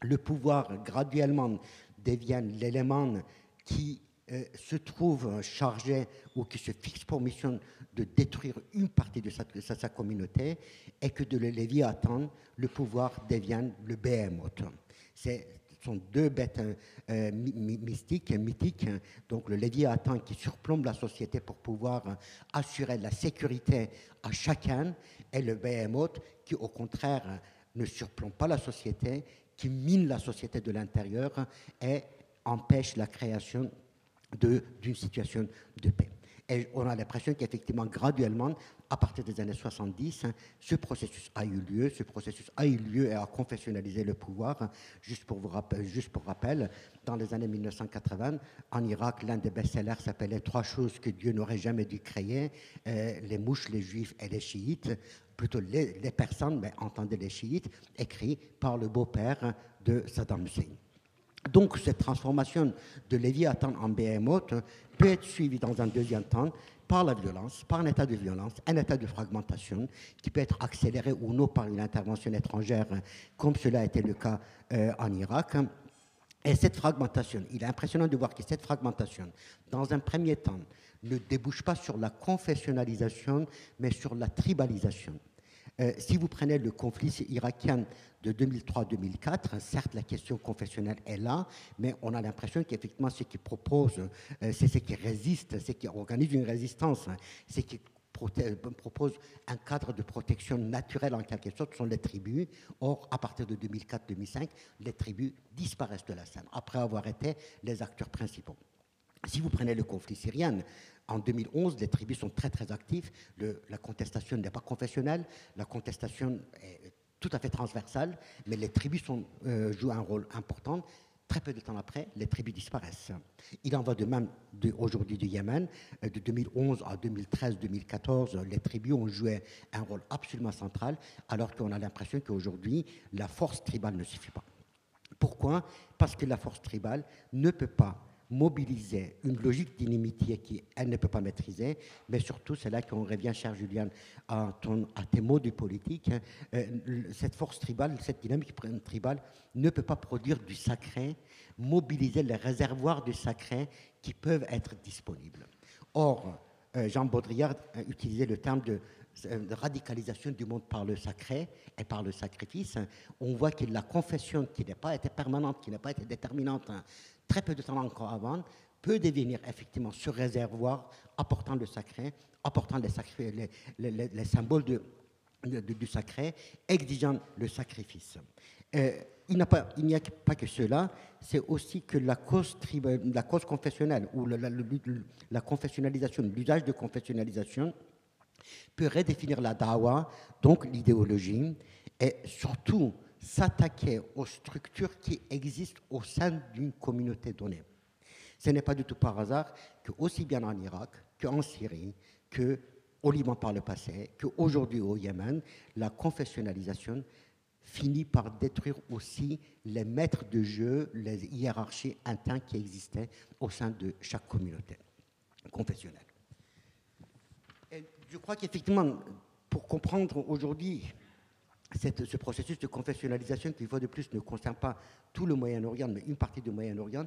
Le pouvoir graduellement devient l'élément qui se trouve chargé ou qui se fixe pour mission de détruire une partie de sa communauté, et que de le Léviathan, le pouvoir devient le Behemoth. Ce sont deux bêtes mythiques, donc le Léviathan qui surplombe la société pour pouvoir assurer la sécurité à chacun, et le Behemoth qui au contraire ne surplombe pas la société, qui mine la société de l'intérieur et empêche la création d'une situation de paix. Et on a l'impression qu'effectivement, graduellement, à partir des années 70, ce processus a eu lieu. Ce processus a eu lieu et a confessionnalisé le pouvoir. Juste pour rappel, dans les années 1980, en Irak, l'un des best-sellers s'appelait « Trois choses que Dieu n'aurait jamais dû créer, les mouches, les juifs et les chiites ». Plutôt les personnes, mais entendez les chiites, écrit par le beau-père de Saddam Hussein. Donc, cette transformation de Léviathan en Behemoth peut être suivie dans un deuxième temps par la violence, par un état de violence, un état de fragmentation qui peut être accéléré ou non par une intervention étrangère, comme cela a été le cas en Irak. Et cette fragmentation, il est impressionnant de voir que cette fragmentation, dans un premier temps, ne débouche pas sur la confessionnalisation, mais sur la tribalisation. Si vous prenez le conflit irakien de 2003-2004, certes la question confessionnelle est là, mais on a l'impression qu'effectivement ce qui propose, c'est ce qui résiste, ce qui organise une résistance, ce qui propose un cadre de protection naturelle en quelque sorte, sont les tribus. Or, à partir de 2004-2005, les tribus disparaissent de la scène, après avoir été les acteurs principaux. Si vous prenez le conflit syrien, en 2011, les tribus sont très très actives. La contestation n'est pas confessionnelle, la contestation est tout à fait transversale, mais les tribus jouent un rôle important. Très peu de temps après, les tribus disparaissent. Il en va de même aujourd'hui du Yémen. De 2011 à 2013-2014, les tribus ont joué un rôle absolument central, alors qu'on a l'impression qu'aujourd'hui, la force tribale ne suffit pas. Pourquoi ? Parce que la force tribale ne peut pas mobiliser une logique d'inimitié qu'elle ne peut pas maîtriser, mais surtout, c'est là qu'on revient, cher Julien, à tes mots de politique. Cette force tribale, cette dynamique tribale ne peut pas produire du sacré, mobiliser les réservoirs du sacré qui peuvent être disponibles. Or, Jean Baudrillard a utilisé le terme de radicalisation du monde par le sacré et par le sacrifice. On voit que la confession qui n'a pas été permanente, qui n'a pas été déterminante, très peu de temps encore avant, peut devenir effectivement ce réservoir apportant le sacré, apportant les symboles du sacré, exigeant le sacrifice. Il n'y a pas que cela, c'est aussi que la cause confessionnelle ou la confessionnalisation, l'usage de confessionnalisation peut redéfinir la dawa, donc l'idéologie, et surtout s'attaquer aux structures qui existent au sein d'une communauté donnée. Ce n'est pas du tout par hasard que, aussi bien en Irak qu'en Syrie, qu'au Liban par le passé, qu'aujourd'hui au Yémen, la confessionnalisation finit par détruire aussi les maîtres de jeu, les hiérarchies internes qui existaient au sein de chaque communauté confessionnelle. Et je crois qu'effectivement, pour comprendre aujourd'hui ce processus de confessionnalisation qui, une fois de plus, ne concerne pas tout le Moyen-Orient, mais une partie du Moyen-Orient,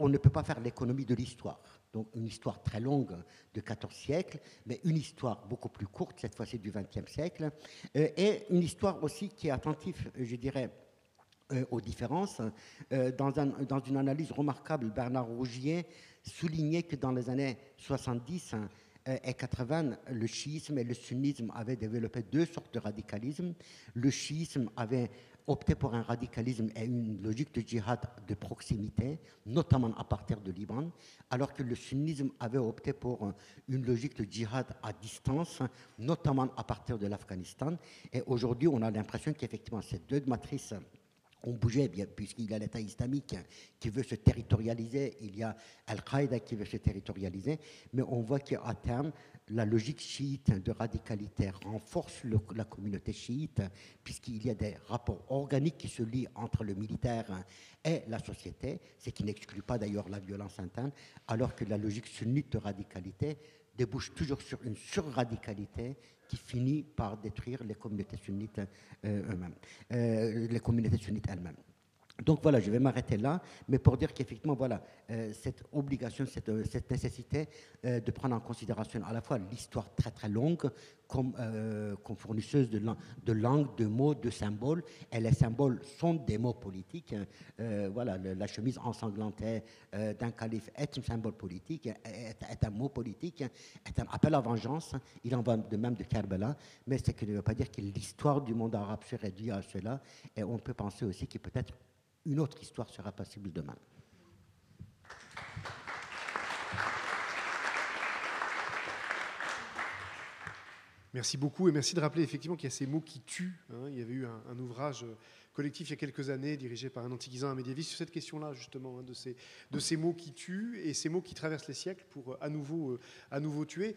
on ne peut pas faire l'économie de l'histoire. Donc une histoire très longue de 14 siècles, mais une histoire beaucoup plus courte, cette fois-ci du XXe siècle, et une histoire aussi qui est attentive, je dirais, aux différences. Dans une analyse remarquable, Bernard Rougier soulignait que dans les années 70 et 80, le chiisme et le sunnisme avaient développé deux sortes de radicalisme. Le chiisme avait opté pour un radicalisme et une logique de djihad de proximité, notamment à partir du Liban, alors que le sunnisme avait opté pour une logique de djihad à distance, notamment à partir de l'Afghanistan. Et aujourd'hui, on a l'impression qu'effectivement, ces deux matrices ont bougé, bien, puisqu'il y a l'État islamique qui veut se territorialiser, il y a Al-Qaïda qui veut se territorialiser, mais on voit qu'à terme, la logique chiite de radicalité renforce la communauté chiite, puisqu'il y a des rapports organiques qui se lient entre le militaire et la société, ce qui n'exclut pas d'ailleurs la violence interne, alors que la logique sunnite de radicalité débouche toujours sur une surradicalité qui finit par détruire les communautés sunnites elles-mêmes, les communautés sunnites elles-mêmes. Donc voilà, je vais m'arrêter là, mais pour dire qu'effectivement, voilà, cette obligation, cette nécessité de prendre en considération à la fois l'histoire très très longue comme fournisseuse de langue, de mots, de symboles, et les symboles sont des mots politiques. Voilà, la chemise ensanglantée d'un calife est un symbole politique, est un mot politique, est un appel à vengeance. Il en va de même de Karbala, mais ce qui ne veut pas dire que l'histoire du monde arabe se réduit à cela, et on peut penser aussi que peut-être une autre histoire sera possible demain.
Merci beaucoup et merci de rappeler effectivement qu'il y a ces mots qui tuent. Il y avait eu un ouvrage collectif il y a quelques années dirigé par un antiquisant, un médiéviste sur cette question-là justement, de ces mots qui tuent et ces mots qui traversent les siècles pour à nouveau tuer.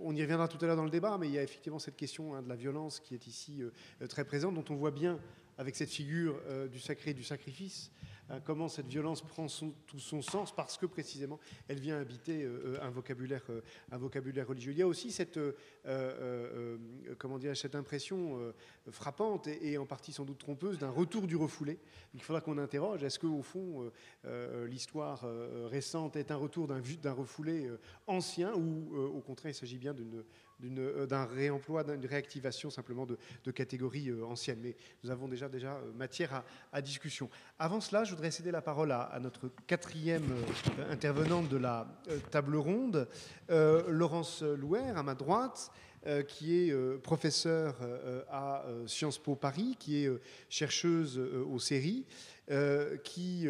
On y reviendra tout à l'heure dans le débat, mais il y a effectivement cette question de la violence qui est ici très présente, dont on voit bien avec cette figure du sacré et du sacrifice, comment cette violence prend tout son sens parce que précisément elle vient habiter un vocabulaire religieux. Il y a aussi cette impression frappante et en partie sans doute trompeuse d'un retour du refoulé. Il faudra qu'on interroge, est-ce qu'au fond l'histoire récente est un retour d'un refoulé ancien ou au contraire il s'agit bien d'un réemploi, d'une réactivation simplement de catégories anciennes. Mais nous avons déjà matière à discussion. Avant cela, je voudrais céder la parole à notre quatrième intervenante de la table ronde, Laurence Louer, à ma droite, qui est professeure à Sciences Po Paris, qui est chercheuse au CERI, qui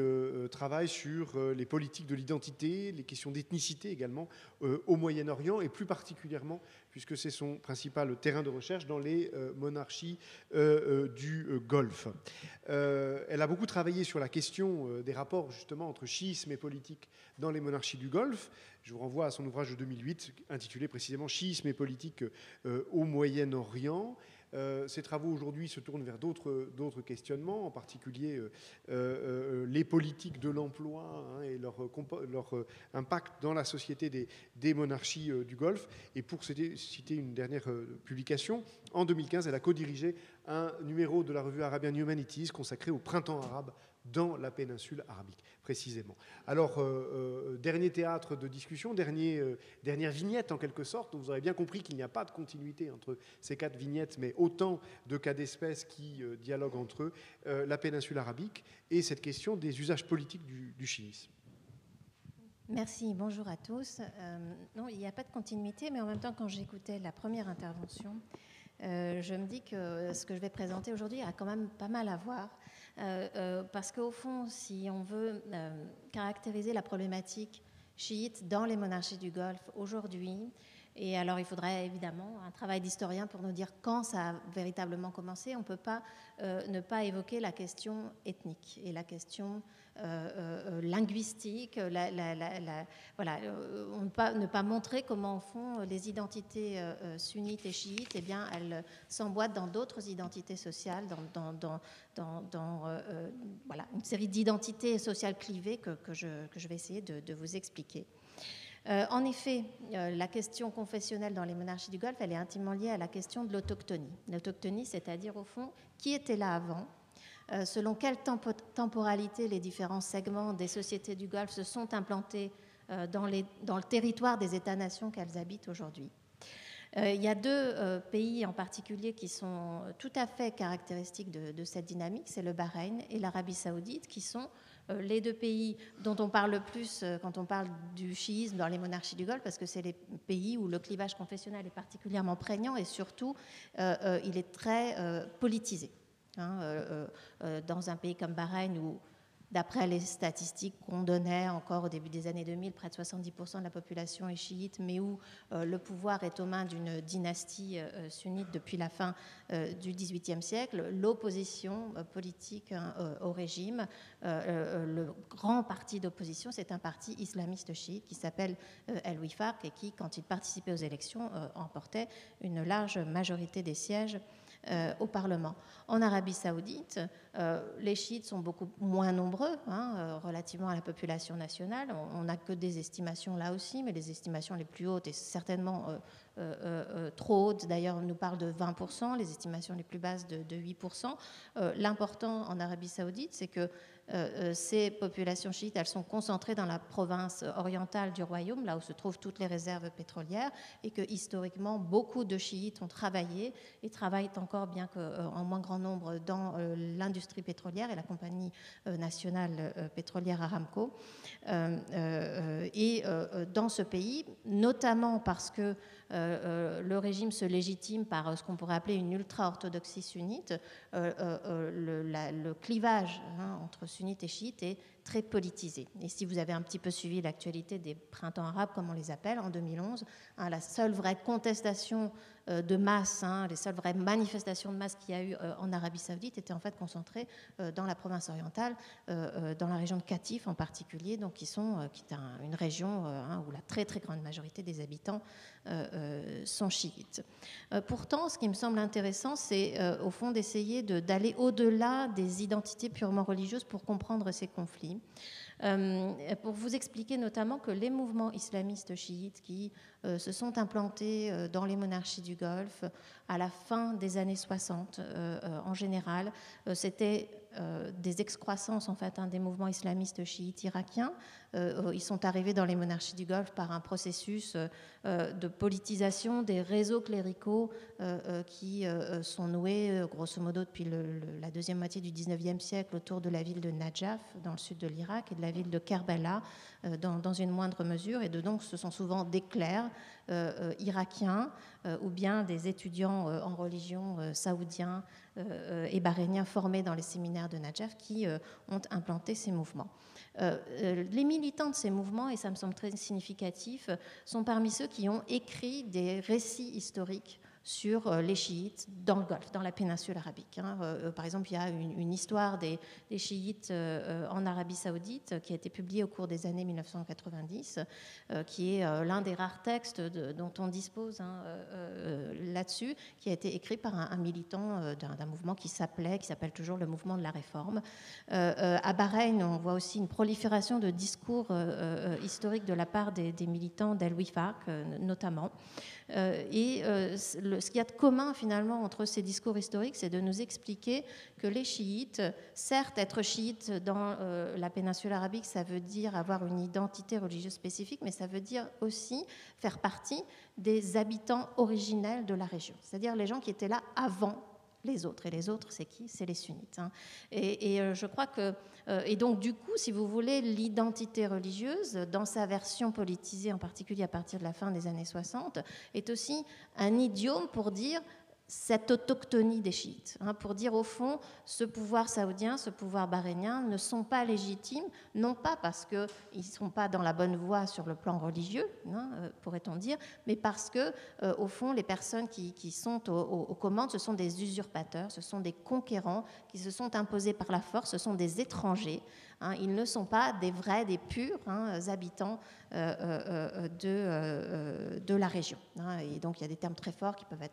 travaille sur les politiques de l'identité, les questions d'ethnicité également au Moyen-Orient et plus particulièrement, puisque c'est son principal terrain de recherche, dans les monarchies du Golfe. Elle a beaucoup travaillé sur la question des rapports justement entre chiisme et politique dans les monarchies du Golfe. Je vous renvoie à son ouvrage de 2008 intitulé précisément « Chiisme et politique au Moyen-Orient ». Ces travaux aujourd'hui se tournent vers d'autres questionnements, en particulier les politiques de l'emploi et leur impact dans la société des monarchies du Golfe. Et pour citer une dernière publication, en 2015, elle a co-dirigé un numéro de la revue Arabian Humanities consacré au printemps arabe dans la péninsule arabique, précisément. Alors, dernier théâtre de discussion, dernière vignette en quelque sorte. Vous aurez bien compris qu'il n'y a pas de continuité entre ces 4 vignettes, mais autant de cas d'espèce qui dialoguent entre eux, la péninsule arabique et cette question des usages politiques du chiisme.
Merci, bonjour à tous. Non, il n'y a pas de continuité, mais en même temps, quand j'écoutais la première intervention, je me dis que ce que je vais présenter aujourd'hui a quand même pas mal à voir. Parce qu'au fond, si on veut caractériser la problématique chiite dans les monarchies du Golfe aujourd'hui, et alors il faudrait évidemment un travail d'historien pour nous dire quand ça a véritablement commencé, on ne peut pas ne pas évoquer la question ethnique et la question linguistique, voilà, ne pas montrer comment, au fond, les identités sunnites et chiites, eh bien, elles s'emboîtent dans d'autres identités sociales, voilà, une série d'identités sociales clivées que je vais essayer de vous expliquer. En effet, la question confessionnelle dans les monarchies du Golfe, elle est intimement liée à la question de l'autochtonie. L'autochtonie, c'est-à-dire, au fond, qui était là avant, selon quelle temporalité les différents segments des sociétés du Golfe se sont implantés dans le territoire des États-nations qu'elles habitent aujourd'hui. Il y a 2 pays en particulier qui sont tout à fait caractéristiques de cette dynamique, c'est le Bahreïn et l'Arabie saoudite, qui sont les 2 pays dont on parle le plus quand on parle du chiisme dans les monarchies du Golfe, parce que c'est les pays où le clivage confessionnel est particulièrement prégnant et surtout il est très politisé. Dans un pays comme Bahreïn où, d'après les statistiques qu'on donnait encore au début des années 2000, près de 70% de la population est chiite, mais où le pouvoir est aux mains d'une dynastie sunnite depuis la fin du XVIIIe siècle, l'opposition politique au régime, le grand parti d'opposition, c'est un parti islamiste chiite qui s'appelle El Wifaq et qui, quand il participait aux élections, emportait une large majorité des sièges au Parlement. En Arabie saoudite, les chiites sont beaucoup moins nombreux relativement à la population nationale. On n'a que des estimations là aussi, mais les estimations les plus hautes, et certainement trop hautes, d'ailleurs, on nous parle de 20%, les estimations les plus basses de 8%. L'important en Arabie saoudite, c'est que ces populations chiites, elles sont concentrées dans la province orientale du royaume, là où se trouvent toutes les réserves pétrolières, et que historiquement, beaucoup de chiites ont travaillé et travaillent encore, bien qu'en moins grand nombre, dans l'industrie pétrolière et la compagnie nationale pétrolière Aramco. Et dans ce pays, notamment parce que le régime se légitime par ce qu'on pourrait appeler une ultra-orthodoxie sunnite, le clivage entre sunnites et chiites est très politisé. Et si vous avez un petit peu suivi l'actualité des printemps arabes, comme on les appelle, en 2011, la seule vraie contestation de masse, les seules vraies manifestations de masse qu'il y a eu en Arabie Saoudite étaient en fait concentrées dans la province orientale, dans la région de Qatif en particulier, donc qui est une région où la très très grande majorité des habitants sont chiites. Pourtant, ce qui me semble intéressant, c'est au fond d'essayer d'aller au-delà des identités purement religieuses pour comprendre ces conflits. Pour vous expliquer notamment que les mouvements islamistes chiites qui se sont implantés dans les monarchies du Golfe à la fin des années 60 en général, c'était des excroissances en fait des mouvements islamistes chiites irakiens. Ils sont arrivés dans les monarchies du Golfe par un processus de politisation des réseaux cléricaux qui sont noués grosso modo depuis la deuxième moitié du 19e siècle autour de la ville de Najaf dans le sud de l'Irak et de la ville de Kerbala dans une moindre mesure, et donc ce sont souvent des clercs irakiens ou bien des étudiants en religion saoudiens et bahreïniens formés dans les séminaires de Najaf qui ont implanté ces mouvements. Les militants de ces mouvements, et ça me semble très significatif, sont parmi ceux qui ont écrit des récits historiques sur les chiites dans le Golfe, dans la péninsule arabique. Par exemple, il y a une histoire des chiites en Arabie Saoudite qui a été publiée au cours des années 1990, qui est l'un des rares textes dont on dispose là-dessus, qui a été écrit par un militant d'un mouvement qui s'appelle toujours le mouvement de la réforme. À Bahreïn, on voit aussi une prolifération de discours historiques de la part des militants d'Al-Wifaq, notamment. Ce qu'il y a de commun finalement entre ces discours historiques, c'est de nous expliquer que les chiites, certes être chiite dans la péninsule arabique, ça veut dire avoir une identité religieuse spécifique, mais ça veut dire aussi faire partie des habitants originels de la région, c'est-à-dire les gens qui étaient là avant les autres. Et les autres, c'est qui ? C'est les sunnites. Et je crois que... et donc, du coup, si vous voulez, l'identité religieuse, dans sa version politisée, en particulier à partir de la fin des années 60, est aussi un idiome pour dire cette autochtonie des chiites, pour dire au fond, ce pouvoir saoudien, ce pouvoir bahreïnien ne sont pas légitimes, non pas parce qu'ils ne sont pas dans la bonne voie sur le plan religieux, pourrait-on dire, mais parce que, au fond, les personnes qui sont aux commandes, ce sont des usurpateurs, ce sont des conquérants qui se sont imposés par la force, ce sont des étrangers. Ils ne sont pas des vrais, des purs habitants de la région. Et donc, il y a des termes très forts qui peuvent être